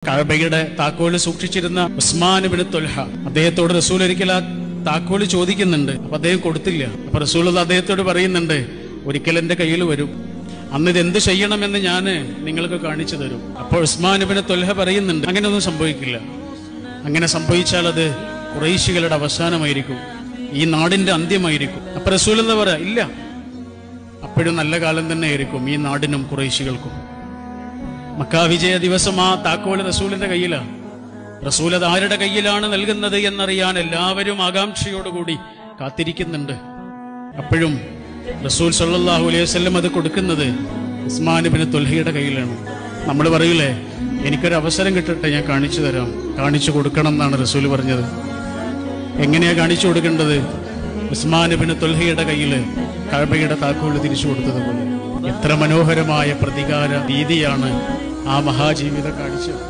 കഅബയുടെ താക്കോല് സൂക്ഷിച്ചിരുന്ന ഉസ്മാൻ ഇബ്നു തുൽഹ അദ്ദേഹത്തോട് റസൂൽ ഒരിക്കൽ ആ താക്കോല് ചോദിക്കുന്നുണ്ട്. അപ്പൊ അദ്ദേഹം കൊടുത്തില്ല. അപ്പൊ റസൂൽ അദ്ദേഹത്തോട് പറയുന്നുണ്ട്, ഒരിക്കൽ എന്റെ കയ്യിൽ വരും, അന്ന് ഇത് എന്ത് ചെയ്യണമെന്ന് ഞാൻ നിങ്ങൾക്ക് കാണിച്ചു തരും. അപ്പോൾ ഉസ്മാൻ ഇബ്നു തുൽഹ പറയുന്നുണ്ട്, അങ്ങനെയൊന്നും സംഭവിക്കില്ല. അങ്ങനെ സംഭവിച്ചാൽ അത് ഖുറൈശികളുടെ അവസാനമായിരിക്കും, ഈ നാടിന്റെ അന്ത്യമായിരിക്കും. അപ്പൊ റസൂൽ എന്താ പറയാ, ഇല്ല, അപ്പോഴും നല്ല കാലം തന്നെ ആയിരിക്കും ഈ നാടിനും ഖുറൈശികൾക്കും. മക്ക വിജയ ദിവസം ആ താക്കോല് റസൂലിന്റെ കയ്യിലാണ്. റസൂൽ അത് ആരുടെ കയ്യിലാണ് നൽകുന്നത് എന്നറിയാൻ എല്ലാവരും ആകാംക്ഷയോടുകൂടി കാത്തിരിക്കുന്നുണ്ട്. അപ്പോഴും റസൂൽ സല്ലല്ലാഹു അലൈഹി വസല്ലം അത് കൊടുക്കുന്നത് ഉസ്മാൻ ഇബ്നു തുൽഹയുടെ കയ്യിലാണ്. നമ്മൾ പറയൂലേ, എനിക്കൊരു അവസരം കിട്ടട്ടെ, ഞാൻ കാണിച്ചു തരാം, കാണിച്ചു കൊടുക്കണം എന്നാണ് റസൂൽ പറഞ്ഞത്. എങ്ങനെയാ കാണിച്ചു കൊടുക്കേണ്ടത്? ഉസ്മാൻ ഇബ്നു തുൽഹയുടെ കയ്യിൽ കഅബയുടെ താക്കോല് തിരിച്ചു കൊടുത്തതുപോലെ. എത്ര മനോഹരമായ പ്രതികാര രീതിയാണ് ആ മഹാജീവിതം കാണിച്ചത്.